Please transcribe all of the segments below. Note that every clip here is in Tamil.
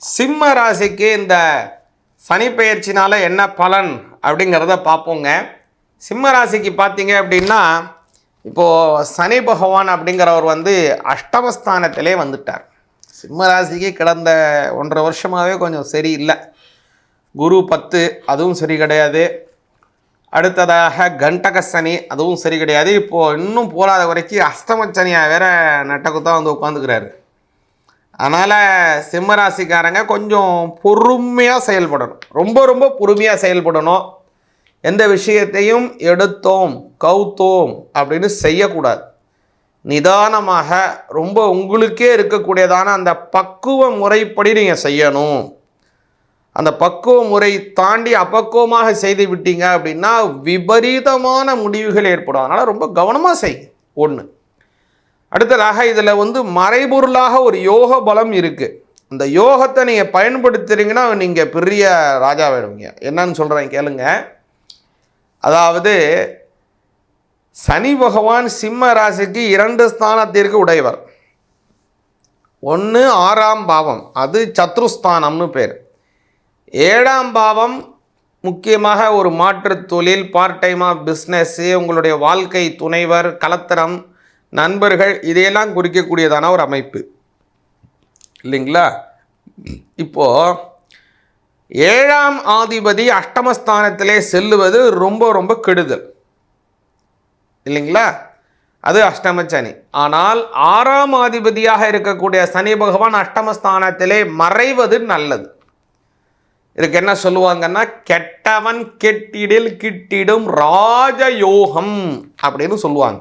சிம்ம ராசிக்கு இந்த சனி பெயர்ச்சினால என்ன பலன் அப்படிங்கிறத பார்ப்போங்க. சிம்ம ராசிக்கு பார்த்தீங்க அப்படின்னா, இப்போது சனி பகவான் அப்படிங்கிறவர் அஷ்டமஸ்தானத்திலே வந்துட்டார். சிம்ம ராசிக்கு கடந்த 1.5 வருஷமாகவே கொஞ்சம் சரியில்லை. குரு 10 அதுவும் சரி கிடையாது. அடுத்ததாக கண்டக சனி அதுவும் சரி கிடையாது. இப்போது இன்னும் போகாத வரைக்கும் அஷ்டமச்சனியாக வேற நட்டக்குத்தான் உட்காந்துக்கிறாரு. அதனால் சிம்மராசிக்காரங்க கொஞ்சம் பொறுமையாக செயல்படணும். ரொம்ப பொறுமையாக செயல்படணும். எந்த விஷயத்தையும் எடுத்தோம் கவுத்தோம் அப்படின்னு செய்யக்கூடாது. நிதானமாக ரொம்ப உங்களுக்கே இருக்கக்கூடியதான அந்த பக்குவ முறைப்படி நீங்கள் செய்யணும். அந்த பக்குவ முறை தாண்டி அபக்குவமாக செய்து விட்டீங்க அப்படின்னா விபரீதமான முடிவுகள் ஏற்படும். அதனால் ரொம்ப கவனமாக செய்யுங்க. ஒன்று. அடுத்ததாக இதில் மறைபொருளாக ஒரு யோக பலம் இருக்குது. அந்த யோகத்தை நீங்கள் பயன்படுத்துகிறீங்கன்னா நீங்கள் பெரிய ராஜாவிடுவீங்க. என்னன்னு சொல்கிறேன் கேளுங்க. அதாவது சனி பகவான் சிம்ம ராசிக்கு 2 ஸ்தானத்திற்கு உடையவர். 1 6ஆம் பாவம், அது சத்ருஸ்தானம்னு பேர். 7ஆம் பாவம் முக்கியமாக ஒரு மாற்று தொழில், பார்ட் டைமாக பிஸ்னஸ்ஸு, உங்களுடைய வாழ்க்கை துணைவர், கலத்திரம், நண்பர்கள், இதையெல்லாம் குறிக்கக்கூடியதான ஒரு அமைப்பு இல்லைங்களா? இப்போது 7ஆம் ஆதிபதி அஷ்டமஸ்தானத்திலே செல்லுவது ரொம்ப கெடுதல் இல்லைங்களா? அது அஷ்டமச்சனி. ஆனால் 6ஆம் ஆதிபதியாக இருக்கக்கூடிய சனி பகவான் அஷ்டமஸ்தானத்திலே மறைவது நல்லது. இதுக்கு என்ன சொல்லுவாங்கன்னா, கெட்டவன் கெட்டிடில் கிட்டிடும் ராஜயோகம் அப்படின்னு சொல்லுவாங்க.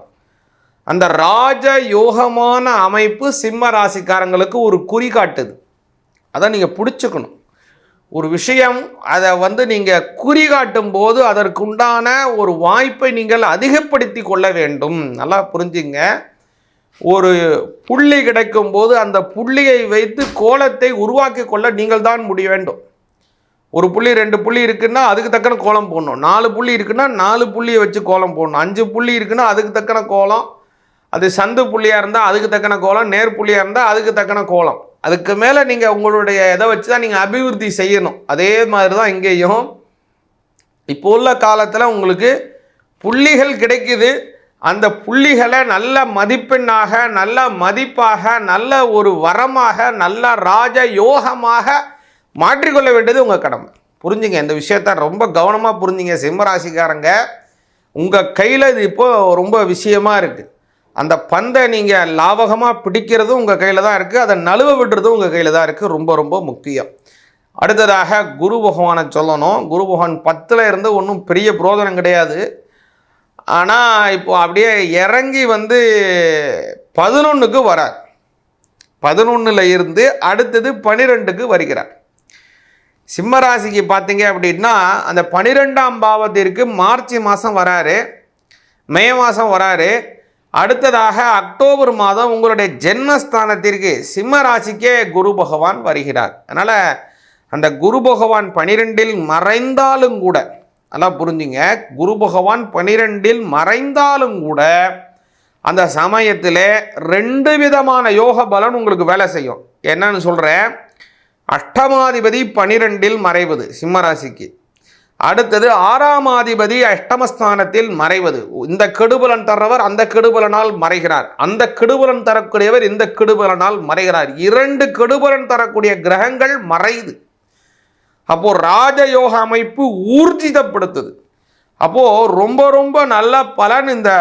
அந்த ராஜ யோகமான அமைப்பு சிம்ம ராசிக்காரங்களுக்கு ஒரு குறிகாட்டுது. அதை நீங்கள் பிடிச்சிக்கணும். ஒரு விஷயம் அதை நீங்கள் குறிகாட்டும் போது அதற்குண்டான ஒரு வாய்ப்பை நீங்கள் அதிகப்படுத்தி கொள்ள வேண்டும். நல்லா புரிஞ்சுங்க. ஒரு புள்ளி கிடைக்கும் போது அந்த புள்ளியை வைத்து கோலத்தை உருவாக்கி கொள்ள நீங்கள் தான் முடிய வேண்டும். ஒரு புள்ளி 2 புள்ளி இருக்குன்னா அதுக்கு தக்கன கோலம் போடணும். 4 புள்ளி இருக்குன்னா 4 புள்ளியை வச்சு கோலம் போடணும். 5 புள்ளி இருக்குன்னா அதுக்கு தக்கன கோலம். அது சந்து புள்ளியாக இருந்தால் அதுக்கு தக்கன கோலம், நேர் புள்ளியாக இருந்தால் அதுக்கு தக்கன கோலம். அதுக்கு மேலே நீங்கள் உங்களுடைய இதை வச்சு தான் நீங்கள் அபிவிருத்தி செய்யணும். அதே மாதிரி தான் இங்கேயும் இப்போ உள்ள காலத்தில் உங்களுக்கு புள்ளிகள் கிடைக்குது. அந்த புள்ளிகளை நல்ல மதிப்பெண்ணாக, நல்ல மதிப்பாக, நல்ல ஒரு வரமாக, நல்ல ராஜ யோகமாக மாற்றிக்கொள்ள வேண்டியது உங்கள் கடமை. புரிஞ்சுங்க. இந்த விஷயத்த ரொம்ப கவனமாக புரிஞ்சுங்க சிம்மராசிக்காரங்க. உங்கள் கையில் இது இப்போது ரொம்ப விஷயமாக இருக்குது. அந்த பந்தை நீங்கள் லாபகமாக பிடிக்கிறதும் உங்கள் கையில் தான் இருக்குது. அதை நழுவ விடுறதும் உங்கள் கையில் தான் இருக்குது. ரொம்ப முக்கியம். அடுத்ததாக குரு பகவானை சொல்லணும். குரு பகவான் 10ல் இருந்து ஒன்றும் பெரிய புரோஜனம் கிடையாது. ஆனால் இப்போ அப்படியே இறங்கி 11க்கு வரார். 11ல் இருந்து அடுத்தது 12க்கு வருகிறார். சிம்மராசிக்கு பார்த்தீங்க அப்படின்னா அந்த 12ஆம் பாவத்திற்கு மார்ச் மாதம் வராரு, மே மாதம் வராரு. அடுத்ததாக அக்டோபர் மாதம் உங்களுடைய ஜென்மஸ்தானத்திற்கு சிம்ம ராசிக்கே குரு பகவான் வருகிறார். அதனால் அந்த குரு பகவான் 12ல் மறைந்தாலும் கூட, நல்லா புரிஞ்சுங்க, குரு பகவான் 12ல் மறைந்தாலும் கூட அந்த சமயத்தில் 2 விதமான யோக பலன் உங்களுக்கு வேலை செய்யும். என்னன்னு சொல்கிறேன். அஷ்டமாதிபதி 12ல் மறைவது சிம்மராசிக்கு. அடுத்தது 6ஆம் ஆதிபதி அஷ்டமஸ்தானத்தில் மறைவது. இந்த கெடுபலன் தர்றவர் அந்த கெடுபலனால் மறைகிறார், அந்த கெடுபலன் தரக்கூடியவர் இந்த கெடுபலனால் மறைகிறார். 2 கெடுபலன் தரக்கூடிய கிரகங்கள் மறைது. அப்போ ராஜயோக அமைப்பு ஊர்ஜிதப்படுத்துது. அப்போ ரொம்ப நல்ல பலன் இந்த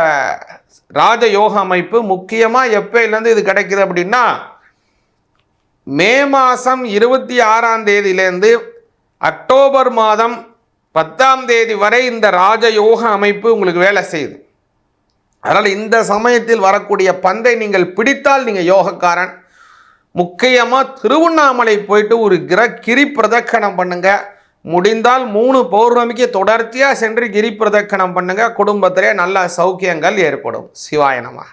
ராஜயோக அமைப்பு. முக்கியமாக எப்பயிலேருந்து இது கிடைக்குது அப்படின்னா, மே மாதம் 26ஆம் தேதியிலேருந்து அக்டோபர் மாதம் 10ஆம் தேதி வரை இந்த ராஜயோக அமைப்பு உங்களுக்கு வேலை செய்யுது. அதனால் இந்த சமயத்தில் வரக்கூடிய பந்தை நீங்கள் பிடித்தால் நீங்கள் யோகக்காரன். முக்கியமாக திருவண்ணாமலை போயிட்டு ஒரு கிரி பிரதட்சணம் பண்ணுங்க. முடிந்தால் 3 பௌர்ணமிக்கு தொடர்ச்சியாக சென்று கிரி பிரதட்சணம் பண்ணுங்க. குடும்பத்திலே நல்ல சௌக்கியங்கள் ஏற்படும். சிவாய நமஹ.